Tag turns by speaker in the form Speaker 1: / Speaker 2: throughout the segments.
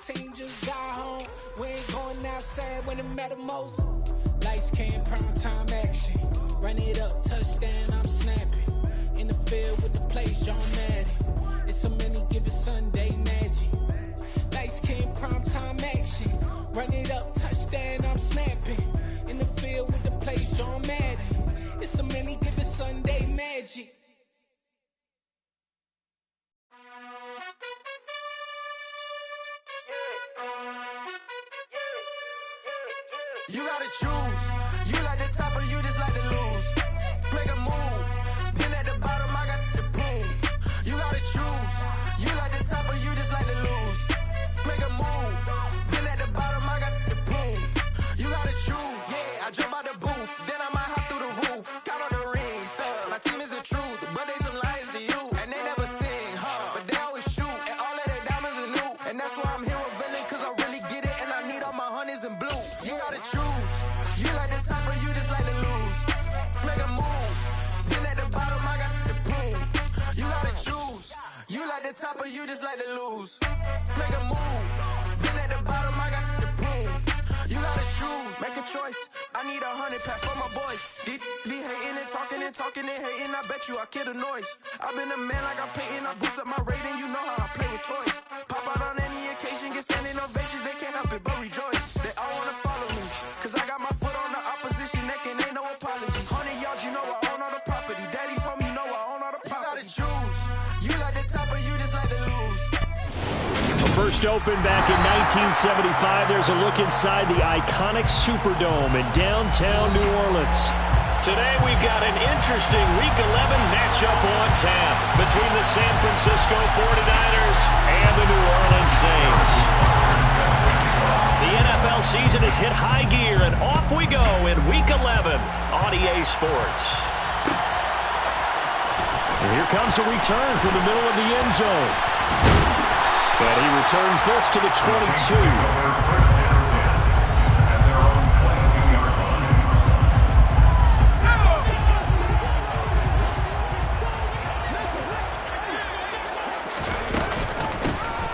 Speaker 1: team just got home. We ain't going outside when it matter most. Lights came, prime time action. Run it up, touchdown, I'm snapping. In the field with the plays, John Madden. It's a many given Sunday magic. Lights came, prime time action. Run it up, touchdown, I'm snapping. In the field with the plays, John Madden. It's a many given Sunday magic.
Speaker 2: You gotta choose. You like the top or you just like to lose. Make a move. Been at the bottom, I got the proof. You gotta choose. You like the top or you just like to lose. Make a move. Been at the bottom, I got the proof. You gotta choose. Yeah, I jump out the booth. Then I might hop through the roof. Count on the rings. My team is the truth. But they some liars to you. And they never sing, but they always shoot. And all of their diamonds are new. And that's why I'm here with villain. Cause I really get it. And I need all my honeys in blue. You gotta choose. You like the top or you just like to lose. Make a move. Been at the bottom, I got the proof. You gotta choose. You like the top or you just like to lose. Make a move. Been at the bottom, I got the proof. You gotta choose. Make a choice. I need 100 pack for my boys. Be hating and talking and hating. I bet you I kill the noise. I've been a man like I'm painting. I boost up my rating. You know how I play with toys. Pop out on any occasion, get standing ovations. They can't help it but rejoice. They all wanna follow me. Cause I got my foot on the opposition neck and ain't no apology. 100 yards, you know I own all the property. Daddy's home, you know I own all the property. You gotta choose. You like the top or you just like to lose.
Speaker 3: First opened back in 1975. There's a look inside the iconic Superdome in downtown New Orleans. Today we've got an interesting Week 11 matchup on tap between the San Francisco 49ers and the New Orleans Saints. The NFL season has hit high gear, and off we go in Week 11 on EA Sports. And here comes a return from the middle of the end zone. And he returns this to the 22.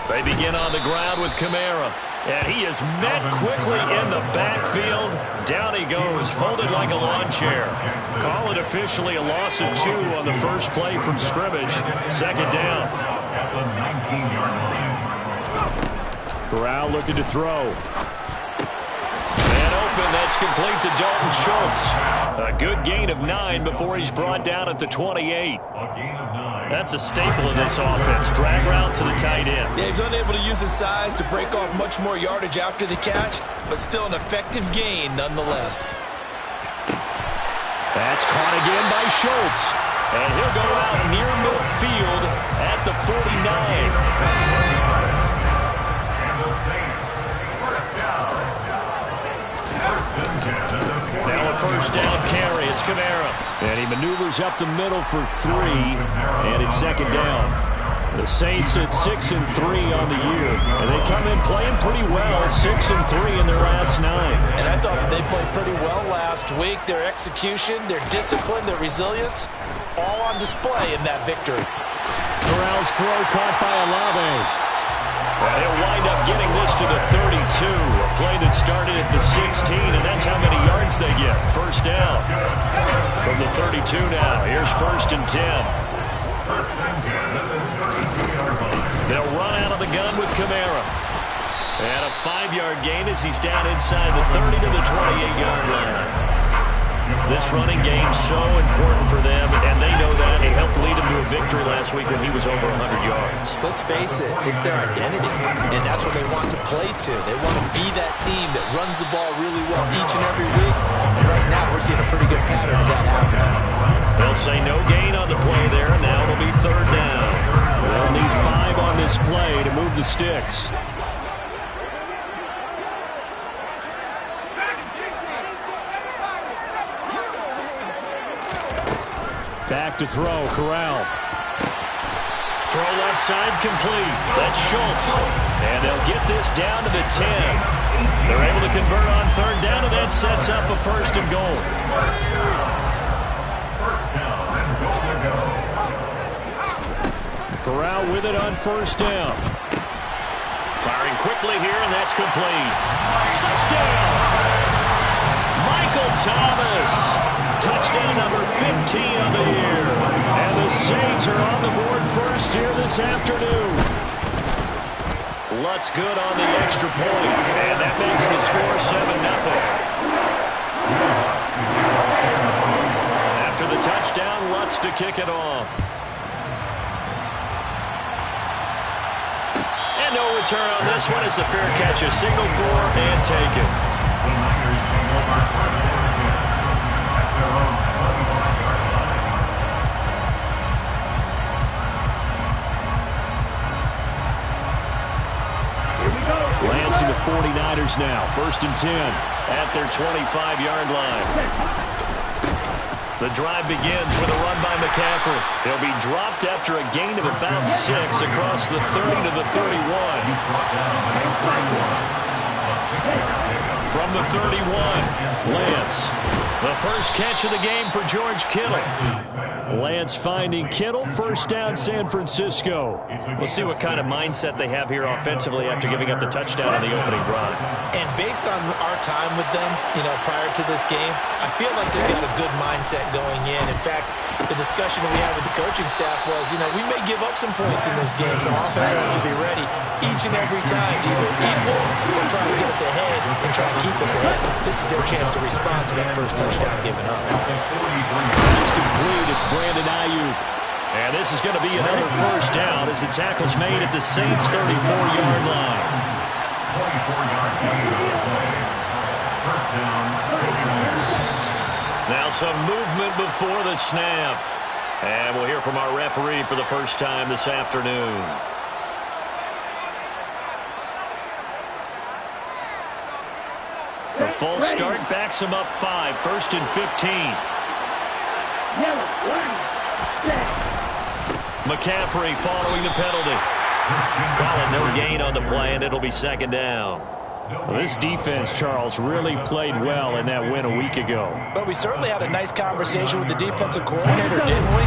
Speaker 3: They begin on the ground with Kamara. And he is met quickly in the backfield. Down he goes, folded like a lawn chair. Call it officially a loss of 2 on the first play from scrimmage. Second down.
Speaker 4: At the 19-yard line.
Speaker 3: Corral looking to throw. And open, that's complete to Dalton Schultz. A good gain of 9 before he's brought down at the 28.
Speaker 4: A gain of 9.
Speaker 3: That's a staple in this offense. Drag route to the tight end.
Speaker 5: Yeah, he's unable to use his size to break off much more yardage after the catch, but still an effective gain nonetheless.
Speaker 3: That's caught again by Schultz. And he'll go out near midfield at the 49. Now a first down carry. It's Kamara. And he maneuvers up the middle for 3. And it's second down. The Saints at 6-3 on the year. And they come in playing pretty well. 6-3 in their last 9.
Speaker 5: And I thought that they played pretty well last week. Their execution, their discipline, their resilience, all on display in that victory.
Speaker 3: Corral's throw caught by Olave. And he'll wind up getting this to the 32. A play that started at the 16, and that's how many yards they get. First down from the 32 now. Here's first and 10. They'll run out of the gun with Kamara. And a 5-yard gain as he's down inside the 30 to the 28-yard line. This running game's so important for them, and they know that. It helped lead them to a victory last week when he was over 100 yards.
Speaker 5: Let's face it, it's their identity, and that's what they want to play to. They want to be that team that runs the ball really well each and every week, and right now we're seeing a pretty good pattern of that happening.
Speaker 3: They'll say no gain on the play there, and now it'll be third down. They'll need 5 on this play to move the sticks. Back to throw, Corral. Throw left side complete. That's Schultz. And they'll get this down to the 10. They're able to convert on third down, and that sets up a first and goal.
Speaker 4: First down and goal to go.
Speaker 3: Corral with it on first down. Fires Firing quickly here, and that's complete. Touchdown! Michael Thomas. Touchdown number 15 of the year. And the Saints are on the board first here this afternoon. Lutz good on the extra point, and that makes the score 7-0. After the touchdown, Lutz to kick it off. And no return on this one as the fair catch is signaled for and taken.
Speaker 4: The Niners take over first and 10 at their own 25-yard line.
Speaker 3: Lance and the 49ers now. First and 10 at their 25-yard line. The drive begins with a run by McCaffrey. He'll be dropped after a gain of about 6 across the 30 to the 31. From the 31, Lance. The first catch of the game for George Kittle. Lance finding Kittle. First down, San Francisco. We'll see what kind of mindset they have here offensively after giving up the touchdown on the opening drive.
Speaker 5: And based on our time with them, prior to this game, I feel like they've got a good mindset going in. In fact, the discussion that we had with the coaching staff was, we may give up some points in this game, so offense has to be ready each and every time to either equal or try to get us ahead and try and keep us ahead. This is their chance to respond to that first touchdown given up.
Speaker 3: It's complete. It's Brandon Ayuk. And this is going to be another first down as the tackle's made at the Saints' 34-yard line.
Speaker 4: 44-yard gain on the play. First down, 49ers.
Speaker 3: Now some movement before the snap. And we'll hear from our referee for the first time this afternoon. A false start backs him up 5. First and 15. McCaffrey following the penalty. Call it no gain on the play, and it'll be second down. Well, this defense, Charles, really played well in that win a week ago.
Speaker 5: But we certainly had a nice conversation with the defensive coordinator, didn't we?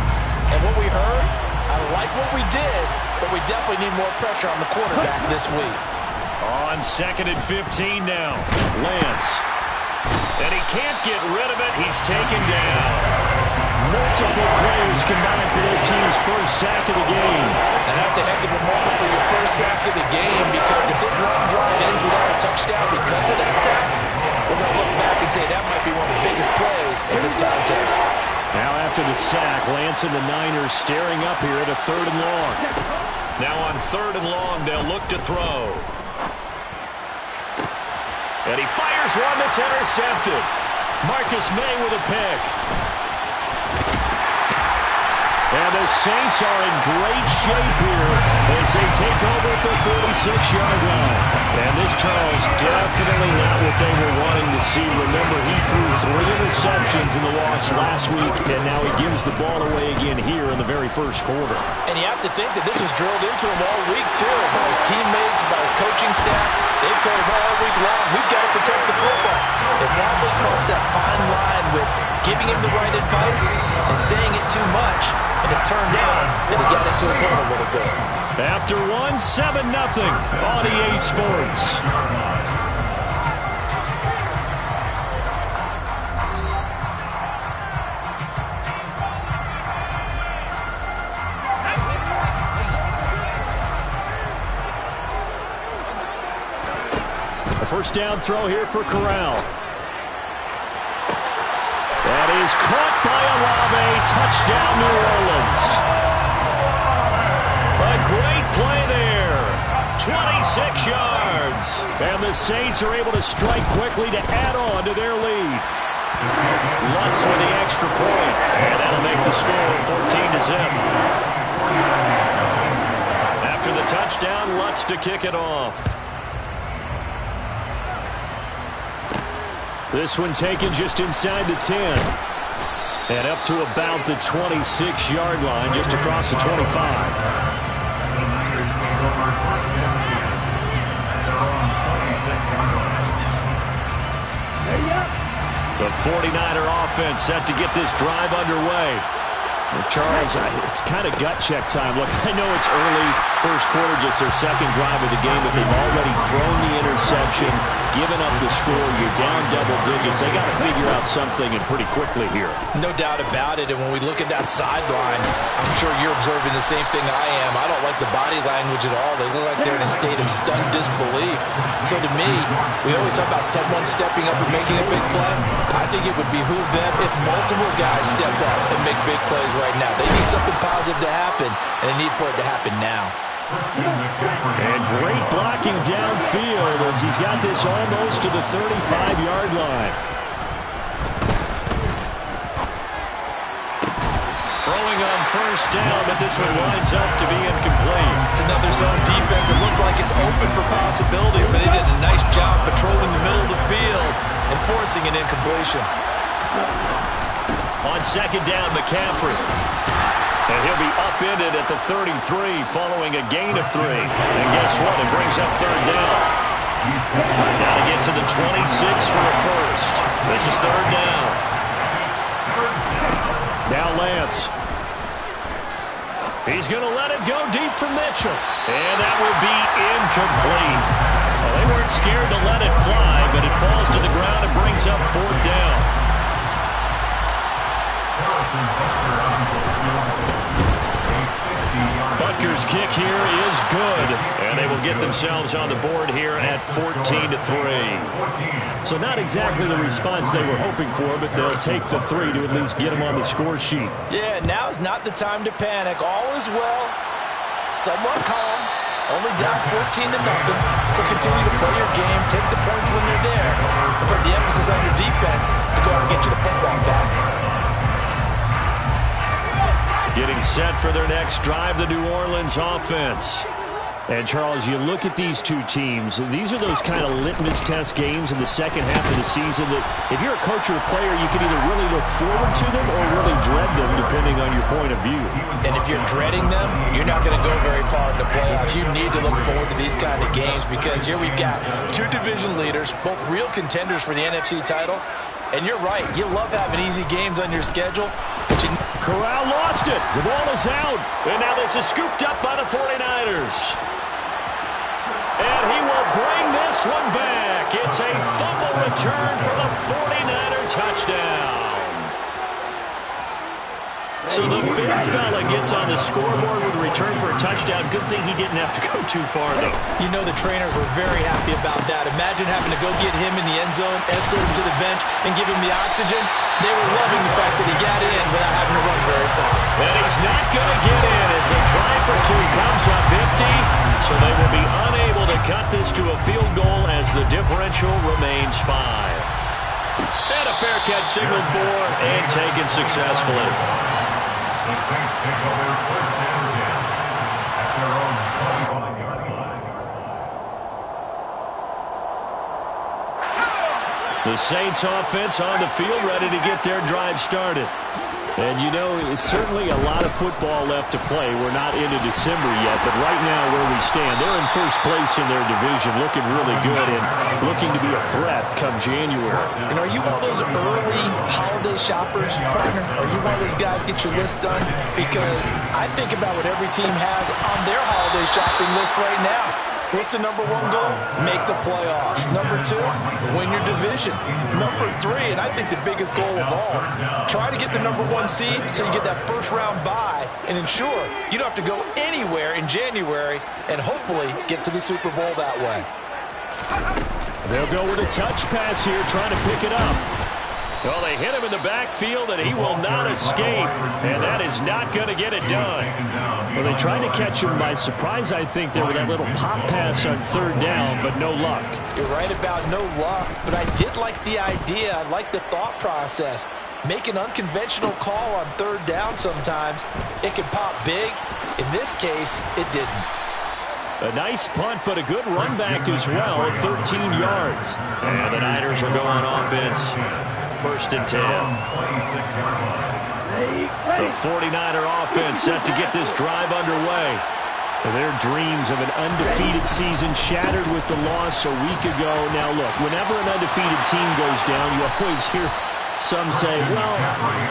Speaker 5: And what we heard, I like what we did, but we definitely need more pressure on the quarterback this week.
Speaker 3: On second and 15 now, Lance. And he can't get rid of it. He's taken down. Multiple players combined for their team's first sack of the game.
Speaker 5: And that's a heck of a moment for your first sack of the game, because if this long drive ends without a touchdown because of that sack, we're going to look back and say that might be one of the biggest plays in this contest.
Speaker 3: Now after the sack, Lance and the Niners staring up here at a third and long. Now on third and long, they'll look to throw. And he fires one that's intercepted. Marcus May with a pick. And the Saints are in great shape here as they take over at the 46-yard line. And this, Charles, definitely not what they were wanting to see. Remember, he threw 3 interceptions in the loss last week, and now he gives the ball away again here in the very first quarter.
Speaker 5: And you have to think that this was drilled into him all week, too, by his teammates, by his coaching staff. They've told him all week long, we've got to protect the football. They've probably crossed that fine line with giving him the right advice and saying it too much. And it turned out that he got into his head a little bit.
Speaker 3: After 7-0 on EA Sports. A first down throw here for Corral. That is caught by Olave. Touchdown, New Orleans. A great play there. 26 yards. And the Saints are able to strike quickly to add on to their lead. Lutz with the extra point. And that'll make the score 14-0. After the touchdown, Lutz to kick it off. This one taken just inside the 10. And up to about the 26-yard line, just across the 25.
Speaker 4: The Niners take over first and 10 at their own 26-yard line.
Speaker 3: The 49er offense set to get this drive underway. Well, Charles, it's kind of gut check time. Look, I know it's early, first quarter, just their second drive of the game, but they've already thrown the interception, given up the score. You're down double digits. They got to figure out something, and pretty quickly here.
Speaker 5: No doubt about it, and when we look at that sideline, I'm sure you're observing the same thing I am. I don't like the body language at all. They look like they're in a state of stunned disbelief. So to me, we always talk about someone stepping up and making a big play. I think it would behoove them if multiple guys stepped up and make big plays right now. They need something positive to happen, and they need for it to happen now.
Speaker 3: And great blocking downfield as he's got this almost to the 35-yard line. Throwing on first down, but this one winds up to be incomplete.
Speaker 5: It's another zone defense. It looks like it's open for possibilities, but they did a nice job patrolling the middle of the field and forcing an incompletion.
Speaker 3: On second down, McCaffrey. And he'll be upended at the 33 following a gain of 3. And guess what? It brings up third down. Now to get to the 26 for a first. This is third down. Now Lance. He's going to let it go deep for Mitchell. And that will be incomplete. Well, they weren't scared to let it fly, but it falls to the ground and brings up fourth down. Butker's kick here is good, and they will get themselves on the board here at 14-3. So not exactly the response they were hoping for, but they'll take the 3 to at least get them on the score sheet.
Speaker 5: Yeah, now is not the time to panic. All is well, somewhat calm, only down 14-0. So continue to play your game, take the points when you're there, and put the emphasis on your defense to go out and get you the football back.
Speaker 3: Getting set for their next drive, the New Orleans offense. And, Charles, you look at these two teams, and these are those kind of litmus test games in the second half of the season that if you're a coach or a player, you can either really look forward to them or really dread them, depending on your point of view.
Speaker 5: And if you're dreading them, you're not going to go very far in the playoffs. You need to look forward to these kind of games because here we've got two division leaders, both real contenders for the NFC title. And you're right, you love having easy games on your schedule, but you...
Speaker 3: Corral lost it. The ball is out. And now this is scooped up by the 49ers. And he will bring this one back. It's a fumble return for the 49er touchdown. So the big fella gets on the scoreboard with a return for a touchdown. Good thing he didn't have to go too far, though.
Speaker 5: You know the trainers were very happy about that. Imagine having to go get him in the end zone, escort him to the bench, and give him the oxygen. They were loving the fact that he got in without having to run very far.
Speaker 3: And he's not going to get in as a try for 2 comes up empty. So they will be unable to cut this to a field goal as the differential remains 5. And a fair catch signaled for and taken successfully.
Speaker 4: The Saints take over first and 10 at their own 21-yard line.
Speaker 3: The Saints offense on the field, ready to get their drive started. And you know, it's certainly a lot of football left to play. We're not into December yet, but right now where we stand, they're in first place in their division, looking really good and looking to be a threat come January.
Speaker 5: And are you one of those early holiday shoppers, partner? Are you one of those guys get your list done? Because I think about what every team has on their holiday shopping list right now. What's the number 1 goal? Make the playoffs. Number 2, win your division. Number 3, and I think the biggest goal of all, try to get the number 1 seed so you get that first round bye and ensure you don't have to go anywhere in January and hopefully get to the Super Bowl that way.
Speaker 3: They'll go with a touch pass here, trying to pick it up. Well, they hit him in the backfield, and he will not escape. And that is not going to get it done. Well, they tried to catch him by surprise, I think, there with that little pop pass on third down, but no luck.
Speaker 5: You're right about no luck, but I did like the idea. I like the thought process. Make an unconventional call on third down sometimes. It can pop big. In this case, it didn't.
Speaker 3: A nice punt, but a good run back as well, 13 yards. And the Niners are going offense. First and 10. The 49er offense set to get this drive underway. Their dreams of an undefeated season shattered with the loss a week ago. Now, look, whenever an undefeated team goes down, you always hear Some say, well,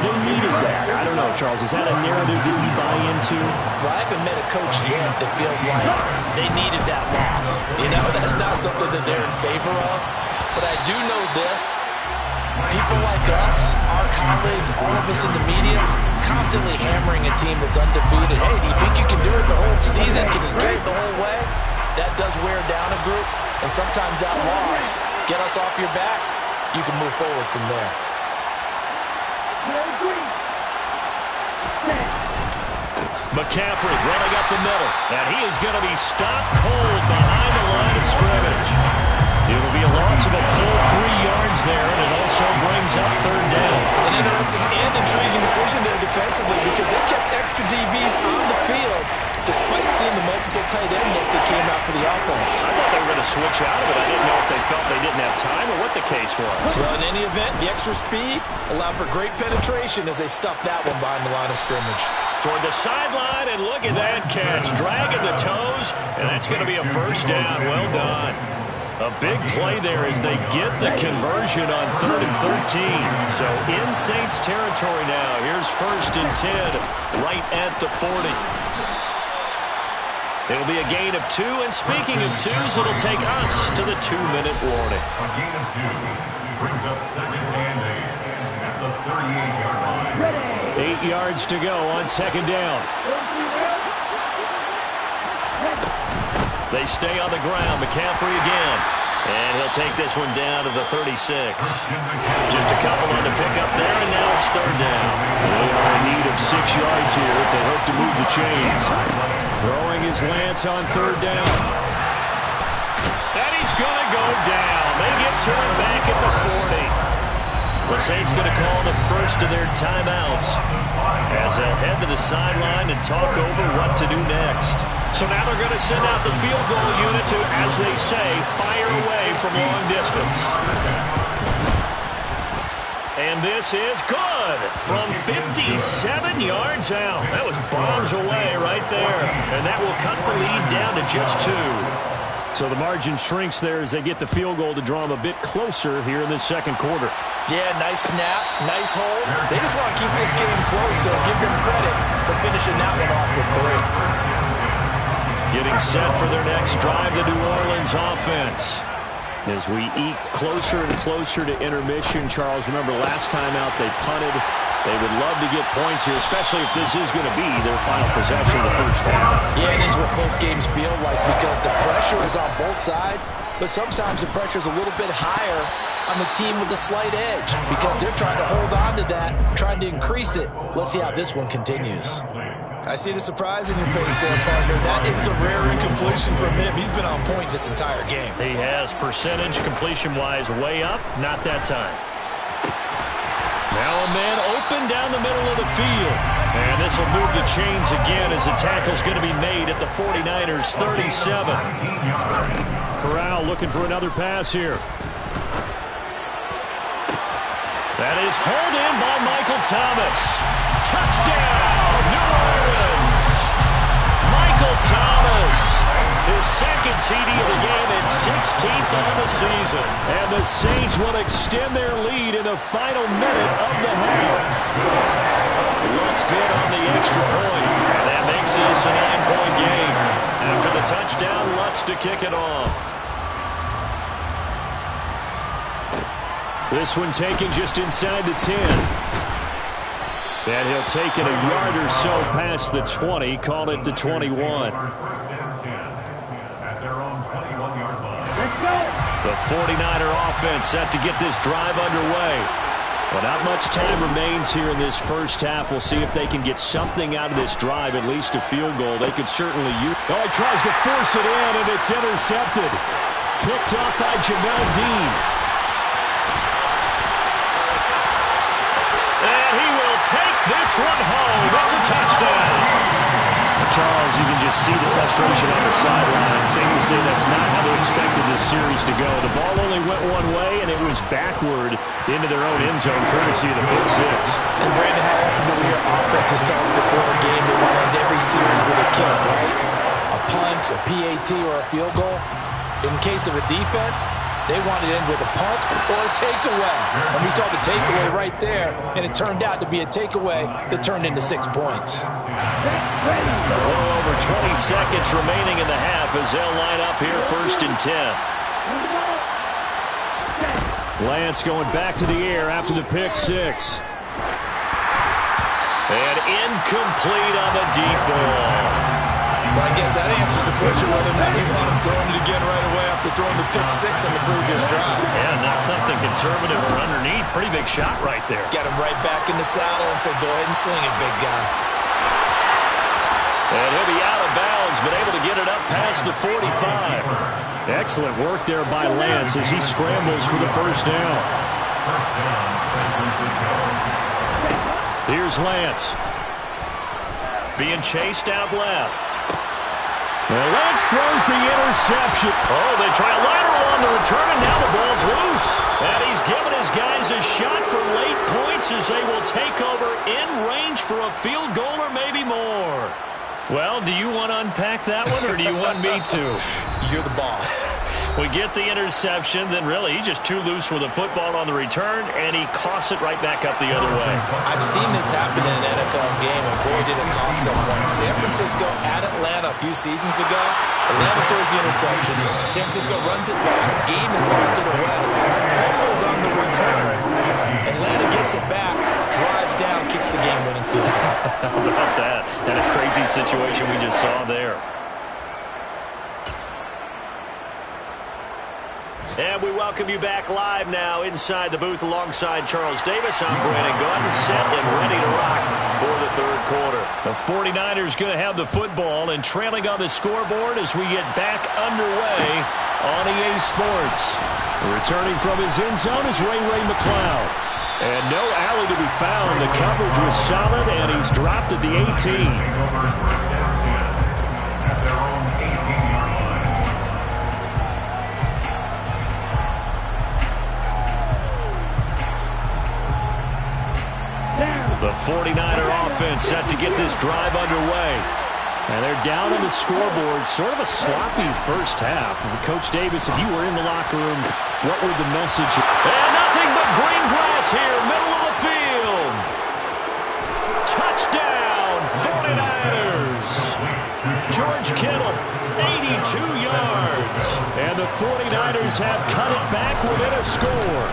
Speaker 3: they needed that. I don't know, Charles. Is that a narrative that you buy into?
Speaker 5: Well, I haven't met a coach yet that feels like they needed that loss. You know, that's not something that they're in favor of. But I do know this. People like us, our colleagues, all of us in the media, constantly hammering a team that's undefeated. Hey, do you think you can do it the whole season? Can you get it the whole way? That does wear down a group. And sometimes that loss, get us off your back, you can move forward from there.
Speaker 3: McCaffrey running up the middle, and he is going to be stopped cold behind the line of scrimmage. It'll be a loss of a full 3 yards there, and it also brings up third down.
Speaker 5: An interesting and intriguing decision there defensively because they kept extra DBs on the field despite seeing the multiple tight end look that came out for the offense.
Speaker 3: I thought they were going to switch out of it. I didn't know if they felt they didn't have time or what the case was.
Speaker 5: Well, in any event, the extra speed allowed for great penetration as they stuffed that one behind the line of scrimmage.
Speaker 3: Toward the sideline, and look at that catch. Dragging the toes, and that's going to be a first down. Well done. A big play there as they get the conversion on 3rd and 13. So in Saints territory now. Here's 1st and 10 right at the 40. It'll be a gain of 2, and speaking of 2s, it'll take us to the 2-minute warning.
Speaker 4: A gain of 2 brings up 2nd and 8 at the 38-yard line.
Speaker 3: 8 yards to go on 2nd down. They stay on the ground. McCaffrey again. And he'll take this one down to the 36. Just a couple on the pickup there, and now it's 3rd down. They are in need of 6 yards here if they hope to move the chains. Throwing his Lance on 3rd down. And he's going to go down. They get turned back at the 40. The Saints going to call the first of their timeouts as they'll head to the sideline and talk over what to do next. So now they're going to send out the field goal unit to, as they say, fire away from long distance. And this is good from 57 yards out. That was bombs away right there. And that will cut the lead down to just 2. So the margin shrinks there as they get the field goal to draw them a bit closer here in the 2nd quarter.
Speaker 5: Yeah, nice snap, nice hold. They just want to keep this game close, so give them credit for finishing that one off with 3.
Speaker 3: Getting set for their next drive, the New Orleans offense. As we eke closer and closer to intermission, Charles, remember last time out they punted. They would love to get points here, especially if this is going to be their final possession of the first half.
Speaker 5: Yeah, it is what close games feel like because the pressure is on both sides, but sometimes the pressure is a little bit higher on the team with a slight edge because they're trying to hold on to that, trying to increase it. Let's see how this one continues. I see the surprise in your face there, partner. That is a rare incompletion from him. He's been on point this entire game.
Speaker 3: He has percentage completion-wise way up. Not that time. Now a man open down the middle of the field. And this will move the chains again as the tackle's going to be made at the 49ers 37. Corral looking for another pass here. That is hauled in by Michael Thomas. Touchdown, New Orleans. Michael Thomas, his 2nd TD of the game and 16th on the season. And the Saints will extend their lead in the final minute of the half. Looks good on the extra point. And that makes this a 9-point game. After the touchdown, Lutz to kick it off. This one taken just inside the 10. And he'll take it a yard or so past the 20, call it the 21. The 49er offense set to get this drive underway. Well, not much time remains here in this first half. We'll see if they can get something out of this drive, at least a field goal. They could certainly use. Oh, he tries to force it in, and it's intercepted. Picked off by Jamel Dean. And he will take this one home. It's a touchdown. Charles, you can just see the frustration on the sideline. Safe to say that's not how they expected this series to go. The ball only went one way, and it was backward into their own end zone, courtesy of the pick six.
Speaker 5: And Brandon, how often do we hear offenses tell us before a game they want to end every series with a kick, right? A punt, a PAT, or a field goal. In case of a defense, They wanted it with a punt or a takeaway. And we saw the takeaway right there, and it turned out to be a takeaway that turned into 6 points.
Speaker 3: A little over 20 seconds remaining in the half as they'll line up here 1st and 10. Lance going back to the air after the pick 6. And incomplete on the deep ball.
Speaker 5: Well, I guess that answers the question whether or not you want him throwing it again right away after throwing the pick 6 on the previous drive.
Speaker 3: Yeah, not something conservative or underneath. Pretty big shot right there.
Speaker 5: Got him right back in the saddle and said, go ahead and sling it, big guy.
Speaker 3: And he'll be out of bounds, but able to get it up past the 45. Excellent work there by Lance as he scrambles for the first down. Here's Lance. Being chased out left. Well, Lance throws the interception. Oh, they try a lateral on the return, and now the ball's loose. And he's given his guys a shot for late points as they will take over in range for a field goal or maybe more. Well, do you want to unpack that one, or do you want me to?
Speaker 5: You're the boss.
Speaker 3: We get the interception, then really he's just too loose with the football on the return, and he coughs it right back up the other way.
Speaker 5: I've seen this happen in an NFL game, and boy, did it cost someone. San Francisco at Atlanta a few seasons ago. Atlanta throws the interception. San Francisco runs it back. Game is salted away. Fumbles on the return. Atlanta gets it back, drives down, kicks the game-winning field goal.
Speaker 3: How about that? And a crazy situation we just saw there. And we welcome you back live now inside the booth alongside Charles Davis. I'm Brandon Gaudin, set and ready to rock for the third quarter. The 49ers going to have the football and trailing on the scoreboard as we get back underway on EA Sports. Returning from his end zone is Ray McCloud. And no alley to be found. The coverage was solid, and he's dropped at the 18. The 49er offense set to get this drive underway. And they're down on the scoreboard. Sort of a sloppy first half. Coach Davis, if you were in the locker room, what would the message? And nothing but green grass here, middle of the field. Touchdown, 49ers. George Kittle, 82 yards. And the 49ers have cut it back within a score.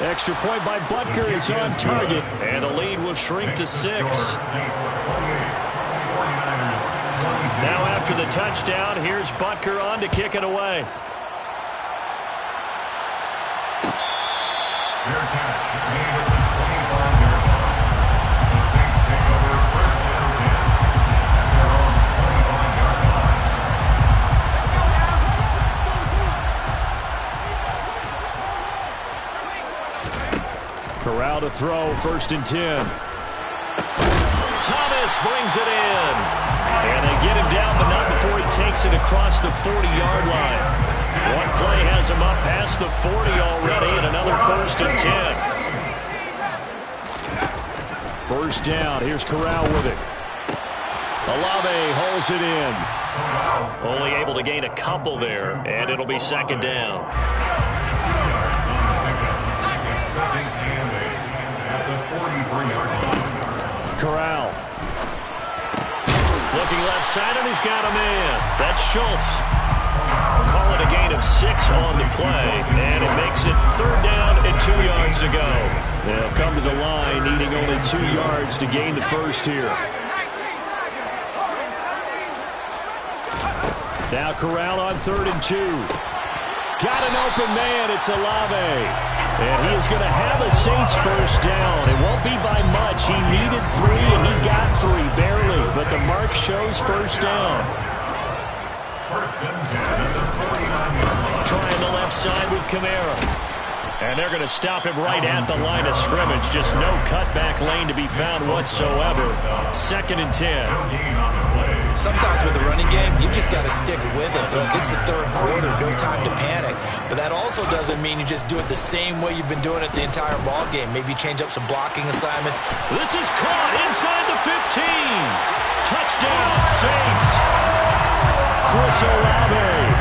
Speaker 3: Extra point by Butker is on target, and the lead will shrink to 6. Now after the touchdown, here's Butker on to kick it away.
Speaker 4: Their catch made at the 25-yard line. The Saints take over 1st and 10 at their own 25-yard line.
Speaker 3: Corral to throw, 1st and 10. Thomas brings it in. And they get him down, but not before he takes it across the 40-yard line. One play has him up past the 40 already, and another 1st and 10. First down, here's Corral with it. Olave holds it in. Only able to gain a couple there, and it'll be 2nd down.
Speaker 4: At the 43-yard line.
Speaker 3: Corral. Looking left side, and he's got a man. That's Schultz. Call it a gain of 6 on the play, and it makes it 3rd down and 2 yards to go. They'll come to the line, needing only 2 yards to gain the first here. Now Corral on 3rd and 2. Got an open man. It's Olave. And he is going to have a Saints first down. It won't be by much. He needed 3, and he got 3, barely. But the mark shows first down.
Speaker 4: 1st and 10 at the 49-yard line.
Speaker 3: Trying the left side with Kamara. And they're going to stop him right at the line of scrimmage. Just no cutback lane to be found whatsoever. 2nd and 10.
Speaker 5: Sometimes with the running game, you've just got to stick with it. Look, it's the third quarter, no time to panic. But that also doesn't mean you just do it the same way you've been doing it the entire ball game. Maybe change up some blocking assignments.
Speaker 3: This is caught inside the 15. Touchdown, Saints. Chris Olave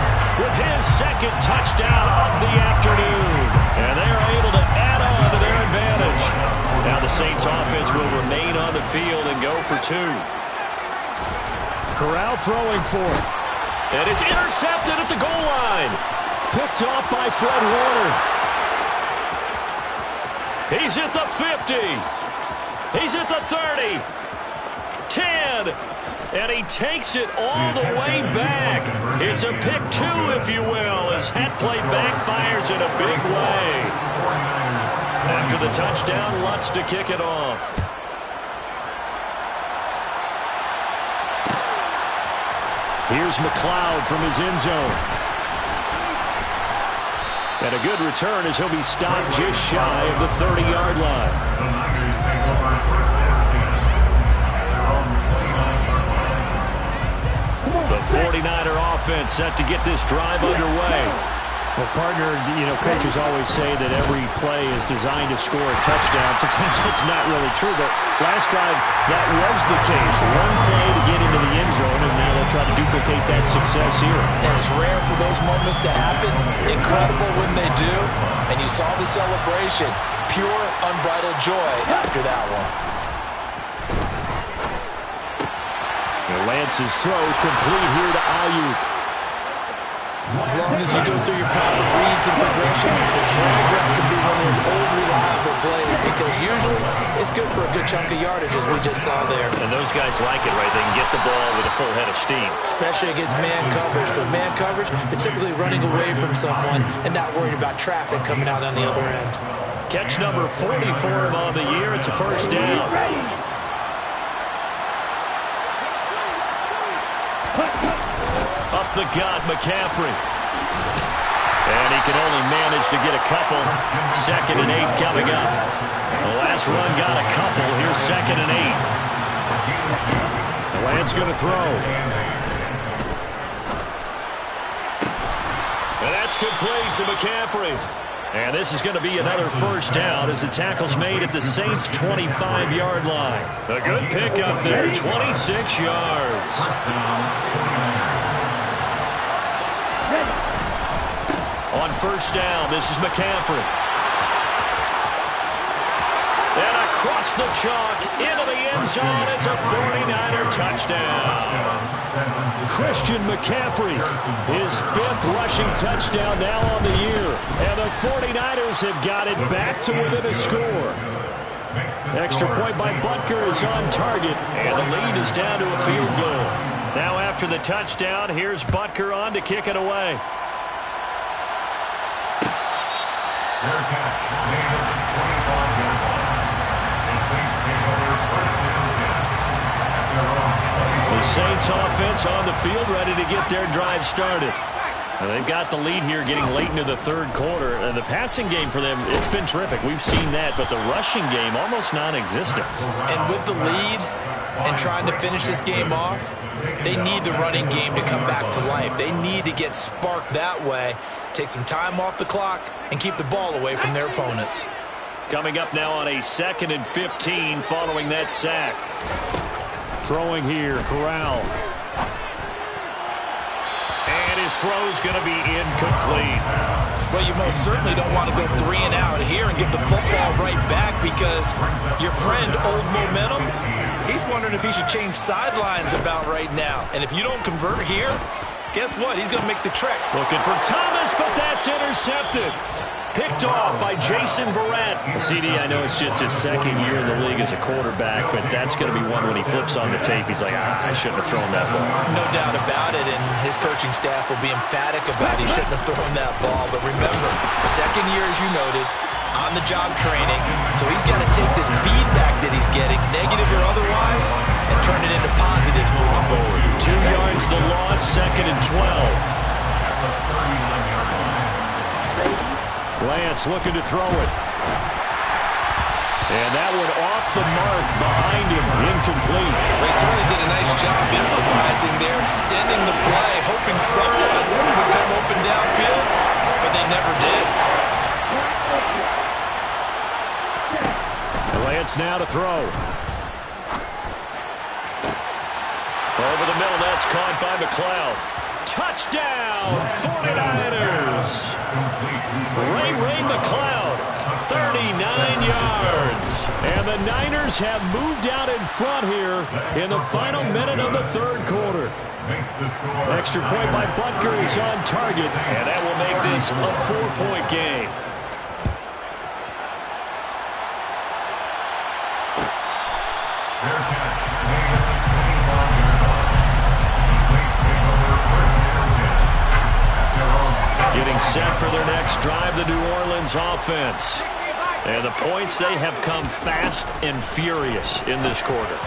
Speaker 3: with his second touchdown of the afternoon. And they are able to add on to their advantage. Now the Saints offense will remain on the field and go for two. Corral throwing for it. And it's intercepted at the goal line. Picked off by Fred Warner. He's at the 50. He's at the 30. 10. And he takes it all the way back. It's a pick two, if you will, as that play backfires in a big way. After the touchdown, Lutz to kick it off. Here's McLeod from his end zone. And a good return as he'll be stopped just shy of the 30-yard line.
Speaker 4: The Niners take over first and 10 at their own 29-yard line.
Speaker 3: The 49er offense set to get this drive underway.
Speaker 6: Well, partner, coaches always say that every play is designed to score a touchdown. Sometimes it's not really true, but last drive that was the case. One play to get into the end zone, and now they'll try to duplicate that success here.
Speaker 5: And it's rare for those moments to happen. Incredible when they do. And you saw the celebration. Pure, unbridled joy after that one.
Speaker 3: Lance's throw complete here to Ayuk.
Speaker 5: As long as you go through your proper reads and progressions, the drag route can be one of those old, reliable plays because usually it's good for a good chunk of yardage, as we just saw there.
Speaker 3: And those guys like it, right? They can get the ball with a full head of steam.
Speaker 5: Especially against man coverage, because man coverage, they're typically running away from someone and not worried about traffic coming out on the other end.
Speaker 3: Catch number 40 for him on the year. It's a first down. Up the gut, McCaffrey. And he can only manage to get a couple. 2nd and 8 coming up. The last run got a couple. Here's 2nd and 8. Lance going to throw. And that's complete to McCaffrey. And this is going to be another first down as the tackle's made at the Saints' 25-yard line. A good pick up there, 26 yards. On first down, this is McCaffrey. And across the chalk, into the end zone, it's a 49er touchdown. Christian McCaffrey, his 5th rushing touchdown now on the year. And the 49ers have got it back to within a score. Extra point by Butker is on target, and the lead is down to a field goal. Now after the touchdown, here's Butker on to kick it away.
Speaker 4: Fair catch, made at the 25-yard line. The Saints take over first and 10 at their own 25.
Speaker 3: The Saints offense on the field, ready to get their drive started. Now they've got the lead here getting late into the 3rd quarter. And the passing game for them, it's been terrific. We've seen that, but the rushing game almost non-existent.
Speaker 5: And with the lead and trying to finish this game off, they need the running game to come back to life. They need to get sparked that way. Take some time off the clock and keep the ball away from their opponents.
Speaker 3: Coming up now on a 2nd and 15 following that sack. Throwing here, Corral. And his throw's going to be incomplete.
Speaker 5: Well, you most certainly don't want to go 3 and out here and get the football right back because your friend, Old Momentum, he's wondering if he should change sidelines about right now. And if you don't convert here, guess what? He's going to make the trek.
Speaker 3: Looking for Thomas, but that's intercepted. Picked off by Jason Verrett. CD, I know it's just his 2nd year in the league as a quarterback, but that's going to be one when he flips on the tape. He's like, I shouldn't have thrown that ball.
Speaker 5: No doubt about it, and his coaching staff will be emphatic about he shouldn't have thrown that ball. But remember, 2nd year, as you noted, on-the-job training, so he's got to take this feedback that he's getting, negative or otherwise, and turn it into positives moving forward.
Speaker 3: 2 yards the loss, 2nd and 12. Lance looking to throw it. And that one off the mark behind him, incomplete.
Speaker 5: They certainly did a nice job improvising there, extending the play, hoping someone would come open downfield, but they never did.
Speaker 3: Lance now to throw. Over the middle, that's caught by McLeod. Touchdown, 49ers. Ray McCloud, 39 yards. And the Niners have moved out in front here in the final minute of the third quarter. Extra point by Butker is on target, and that will make this a 4-point game.
Speaker 4: Fair catch made at the 25-yard line. The Saints take over first and 10 at their own.
Speaker 3: Getting set for their next drive, the New Orleans offense. And the points, they have come fast and furious in this quarter.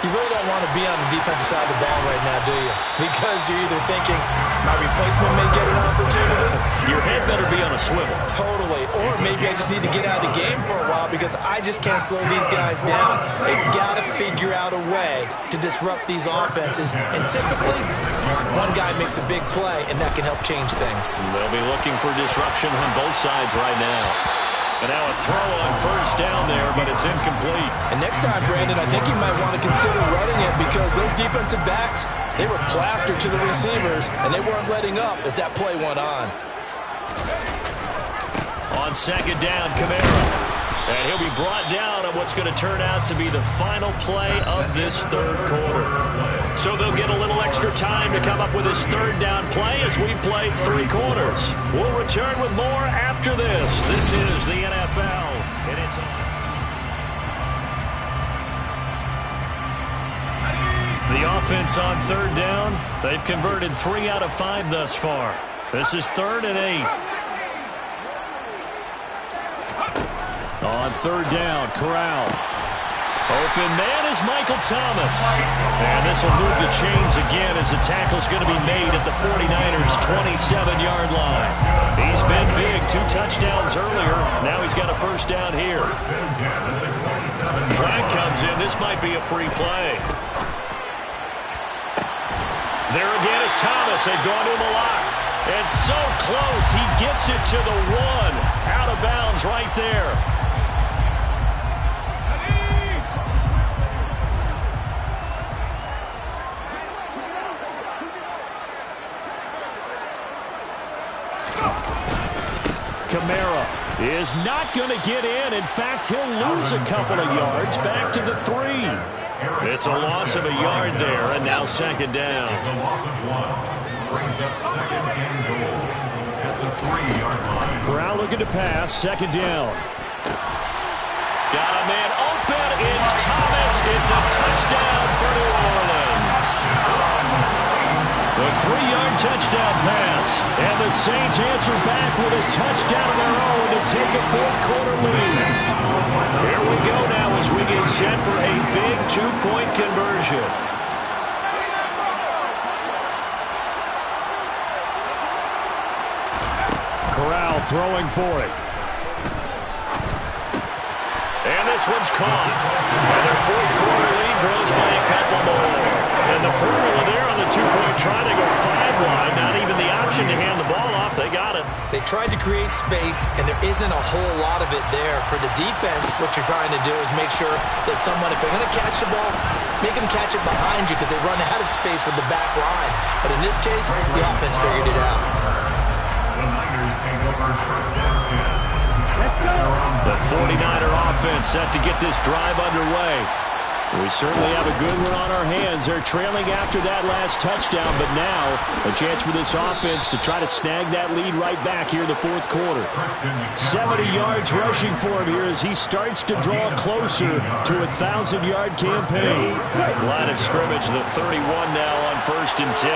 Speaker 5: You really don't want to be on the defensive side of the ball right now, do you? Because you're either thinking, my replacement may get an opportunity.
Speaker 3: Your head better be on a swivel.
Speaker 5: Totally. Or maybe I just need to get out of the game for a while because I just can't slow these guys down. They've got to figure out a way to disrupt these offenses. And typically, one guy makes a big play, and that can help change things.
Speaker 3: They'll be looking for disruption on both sides right now. And now a throw on first down there, but it's incomplete.
Speaker 5: And next time, Brandon, I think you might want to consider running it because those defensive backs, they were plastered to the receivers, and they weren't letting up as that play went on.
Speaker 3: On second down, Kamara. And he'll be brought down on what's going to turn out to be the final play of this third quarter. So they'll get a little extra time to come up with his third down play as we've played 3 quarters. We'll return with more after this. This is the NFL, and it's on. The offense on third down, they've converted 3 out of 5 thus far. This is 3rd and 8. On third down, Corral. Open man is Michael Thomas. And this will move the chains again as the tackle's going to be made at the 49ers' 27-yard line. He's been big, 2 touchdowns earlier. Now he's got a first down here. Flag comes in. This might be a free play. There again is Thomas. They've gone to him a lot. And so close, he gets it to the 1. Out of bounds right there. Kamara is not going to get in. In fact, he'll lose a couple of yards back to the 3. It's a loss of a yard there, and now second down.
Speaker 4: It's a loss of 1. Brings up second and goal at the 3-yard line.
Speaker 3: Corral looking to pass, second down. Got a man open. It's Thomas. It's a touchdown for New Orleans. The 3-yard touchdown pass. And the Saints answer back with a touchdown of their own to take a fourth-quarter lead. Here we go now as we get set for a big 2-point conversion. Corral throwing for it. And this one's caught. And their fourth-quarter lead grows by a couple more. And the formula there on the 2-point try to go 5 wide. Not even the option to hand the ball off. They got it.
Speaker 5: They tried to create space, and there isn't a whole lot of it there. For the defense, what you're trying to do is make sure that someone, if they're going to catch the ball, make them catch it behind you because they run out of space with the back line. But in this case, the offense figured it out.
Speaker 4: The Niners take over first and 10.
Speaker 3: The 49er offense set to get this drive underway. We certainly have a good one on our hands. They're trailing after that last touchdown, but now a chance for this offense to try to snag that lead right back here in the fourth quarter. 70 yards rushing for him here as he starts to draw closer to a 1,000-yard campaign. Line of scrimmage, the 31 now on first and 10.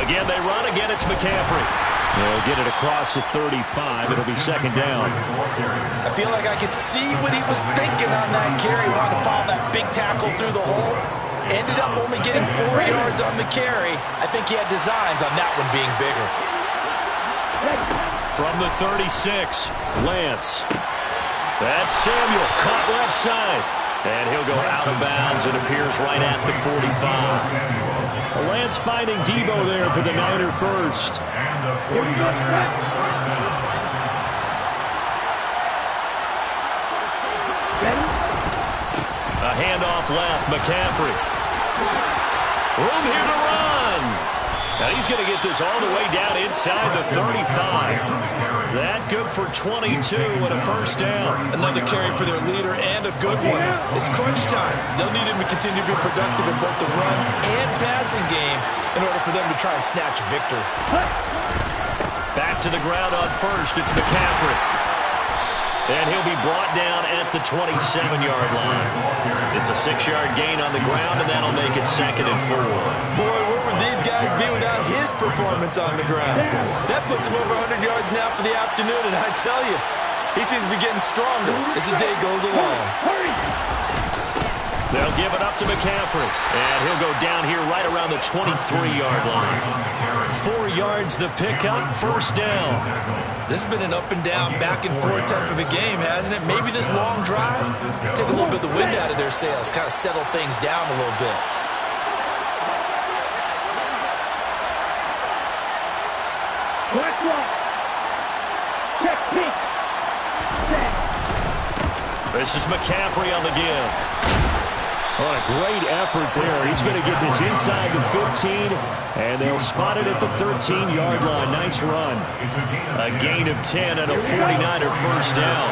Speaker 3: Again, they run. Again, it's McCaffrey. They'll get it across the 35. It'll be second down.
Speaker 5: I feel like I could see what he was thinking on that carry. Wanted to follow that big tackle through the hole. Ended up only getting 4 yards on the carry. I think he had designs on that one being bigger.
Speaker 3: From the 36, Lance. That's Samuel, caught left side. And he'll go out of bounds. It appears right at the 45. Lance finding Debo there for the Niner first.
Speaker 4: And the 49er first down.
Speaker 3: A handoff half left. McCaffrey. Room here to run. Now he's going to get this all the way down inside the 35. That good for 22 and a first down.
Speaker 5: Another carry for their leader and a good one. It's crunch time. They'll need him to continue to be productive in both the run and passing game in order for them to try and snatch a victory.
Speaker 3: Back to the ground on first. It's McCaffrey. And he'll be brought down at the 27-yard line. It's a 6-yard gain on the ground, and that'll make it 2nd and 4.
Speaker 5: Boy, where would these guys be without his performance on the ground? That puts him over 100 yards now for the afternoon, and I tell you, he seems to be getting stronger as the day goes along.
Speaker 3: They'll give it up to McCaffrey, and he'll go down here right around the 23-yard line. 4 yards the pickup, first down.
Speaker 5: This has been an up-and-down, back-and-forth type of a game, hasn't it? Maybe this long drive, take a little bit of the wind out of their sails, kind of settle things down a little bit.
Speaker 3: This is McCaffrey on the give. Oh, a great effort there. He's going to get this inside the 15, and they'll spot it at the 13-yard line. Nice run. A gain of 10 and a 49er first down.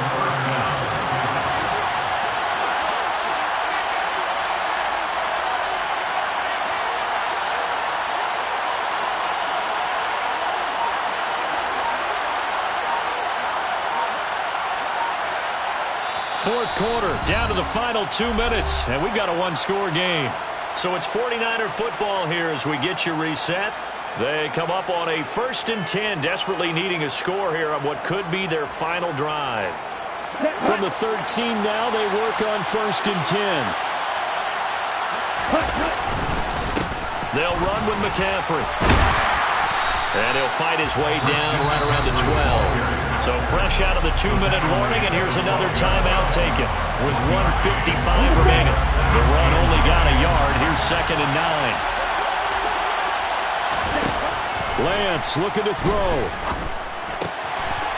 Speaker 3: Fourth quarter, down to the final 2 minutes, and we've got a one-score game. So it's 49er football here as we get you reset. They come up on a 1st and 10, desperately needing a score here on what could be their final drive. From the 13 now, they work on 1st and 10. They'll run with McCaffrey. And he'll fight his way down right around the 12. So fresh out of the 2-minute warning, and here's another timeout taken with 1:55 remaining. The run only got a yard. Here's 2nd and 9. Lance looking to throw.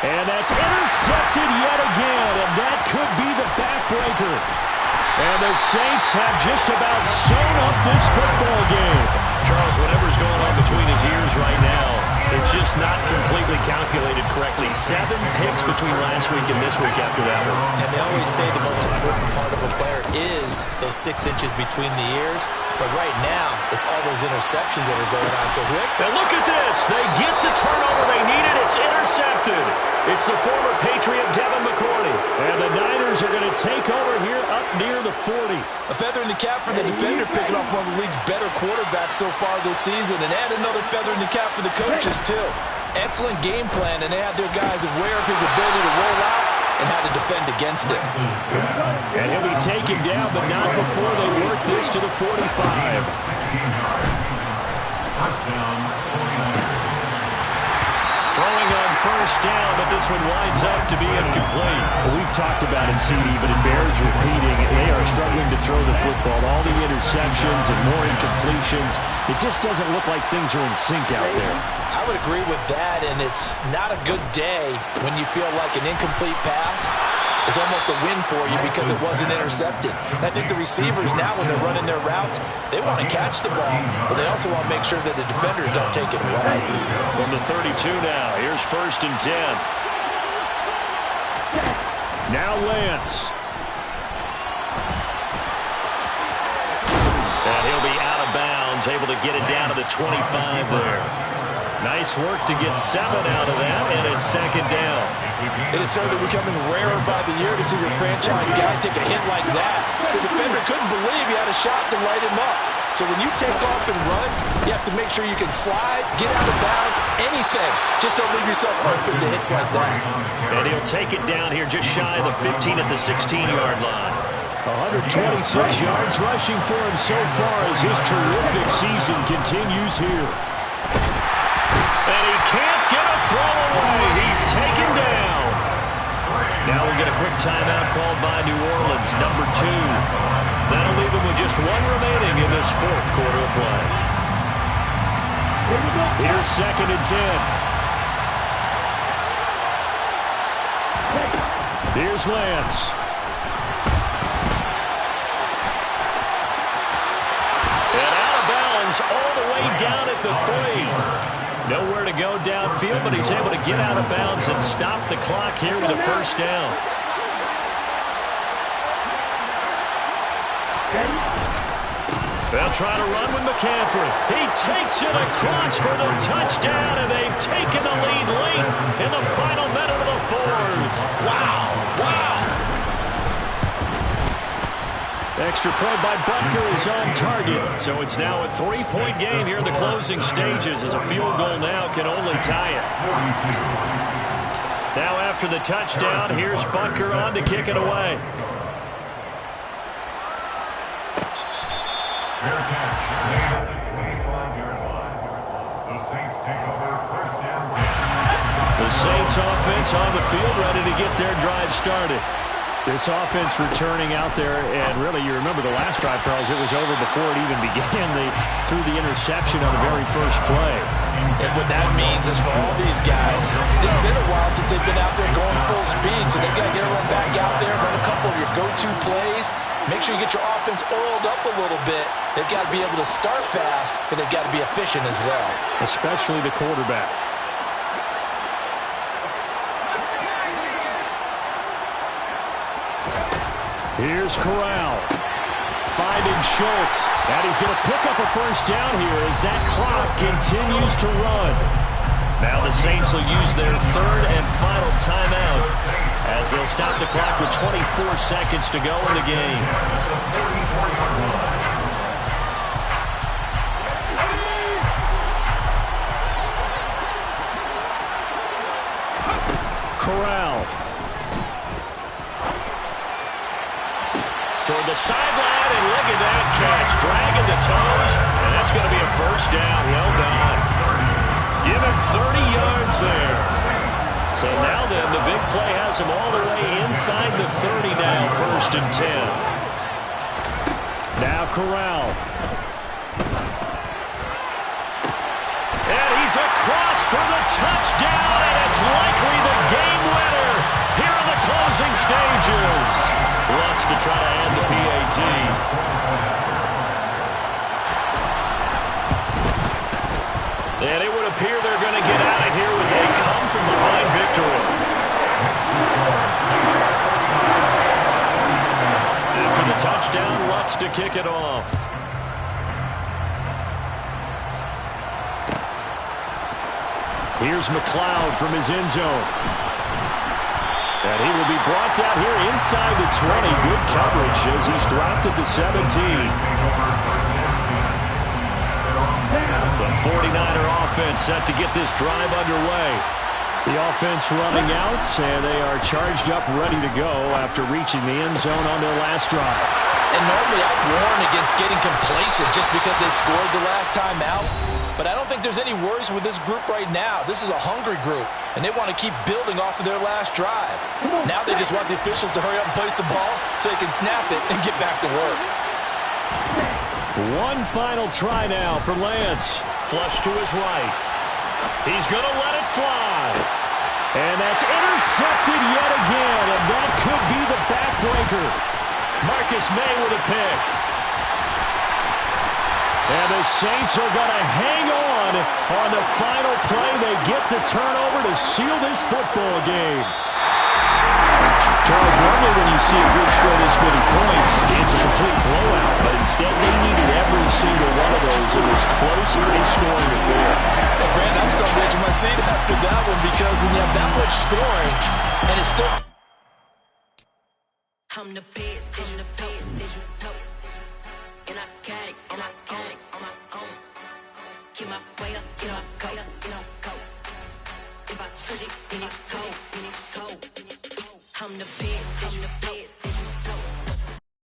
Speaker 3: And that's intercepted yet again, and that could be the backbreaker. And the Saints have just about sewn up this football game. Charles, whatever's going on between his ears right now, it's just not completely calculated correctly. 7 picks between last week and this week after that one.
Speaker 5: And they always say the most important part of a player is those 6 inches between the ears. But right now, it's all those interceptions that are going on. So, Rick,
Speaker 3: and look at this. They get the turnover they needed. It's intercepted. It's the former Patriot Devin McCourty. And the Niners are going to take over here up near the 40.
Speaker 5: A feather in the cap for the defender, picking off one of the league's better quarterbacks so far this season. And add another feather in the cap for the coaches, too. Excellent game plan, and they had their guys aware of his ability to roll out and how to defend against it.
Speaker 3: And he'll be taken down, but not before they work this to the 45. Throwing on first down, but this one winds up to be incomplete. Well, we've talked about it, CD, but it bears repeating. They are struggling to throw the football. All the interceptions and more incompletions. It just doesn't look like things are in sync out there.
Speaker 5: I would agree with that, and it's not a good day when you feel like an incomplete pass is almost a win for you because it wasn't intercepted. I think the receivers now, when they're running their routes, they want to catch the ball, but they also want to make sure that the defenders don't take it away.
Speaker 3: From the 32 now, here's 1st and 10. Now Lance. And he'll be out of bounds, able to get it down to the 25 there. Nice work to get 7 out of that, and it's 2nd down.
Speaker 5: It is certainly becoming rarer by the year to see your franchise guy take a hit like that. The defender couldn't believe he had a shot to light him up. So when you take off and run, you have to make sure you can slide, get out of bounds, anything. Just don't leave yourself open to hits like that.
Speaker 3: And he'll take it down here just shy of the 15 at the 16-yard line. 126 yards rushing for him so far as his terrific season continues here. And he can't get a throw away. He's taken down. Now we'll get a quick timeout called by New Orleans, number 2. That'll leave him with just 1 remaining in this 4th quarter of play. Here's 2nd and 10. Here's Lance. the 3. Nowhere to go downfield, but he's able to get out of bounds and stop the clock here with a first down. They'll try to run with McCaffrey. He takes it across for the touchdown, and they've taken the lead late in the final minute of the fourth. Wow. Extra point by Butker is on target. So it's now a 3-point game here in the closing stages, as a field goal now can only tie it. Now after the touchdown, here's Butker on to kick it away.
Speaker 4: Fair catch made at the 25-yard line. The Saints take over first down 10.
Speaker 3: The Saints offense on the field, ready to get their drive started. This offense returning out there, and really, you remember the last drive, Charles, it was over before it even began. They threw the interception on the very first play.
Speaker 5: And what that means is for all these guys, it's been a while since they've been out there going full speed, so they've got to get everyone back out there, run a couple of your go-to plays. Make sure you get your offense oiled up a little bit. They've got to be able to start fast, but they've got to be efficient as well.
Speaker 3: Especially the quarterback. Here's Corral. Finding Schultz. And he's going to pick up a first down here as that clock continues to run. Now the Saints will use their third and final timeout as they'll stop the clock with 24 seconds to go in the game. Corral. Toward the sideline, and look at that catch. Dragging the toes, and that's going to be a first down. Well done. Give him 30 yards there. So now then, the big play has him all the way inside the 30 now, 1st and 10. Now Corral. And he's across for the touchdown, and it's likely the game winner here in the closing stages. Wants to try to add the PAT. And it would appear they're going to get out of here with a come-from-behind victory. After the touchdown, Lutz to kick it off. Here's McLeod from his end zone. And he will be brought down here inside the 20. Good coverage as he's dropped at the 17. The 49er offense set to get this drive underway. The offense running out, and they are charged up, ready to go after reaching the end zone on their last drive.
Speaker 5: And normally I'd warn against getting complacent just because they scored the last time out. But I don't think there's any worries with this group right now. This is a hungry group, and they want to keep building off of their last drive. Now they just want the officials to hurry up and place the ball so they can snap it and get back to work.
Speaker 3: One final try now for Lance. Flush to his right. He's going to let it fly. And that's intercepted yet again, and that could be the backbreaker. Marcus May with a pick. And the Saints are going to hang on the final play. They get the turnover to seal this football game. Charles, normally when you see a group score this many points, it's a complete blowout. But instead, they needed every single one of those in this close, high-scoring affair.
Speaker 5: Hey, Brandon, I'm still on the edge of my seat after that one because when you have that much scoring, and it's still...
Speaker 7: I'm the best, I'm the best, and I got it, and I got it on my own. Keep my way up, get up, go, go. If I touch it, then it's cold, then it's cold. I'm the best, I'm the best.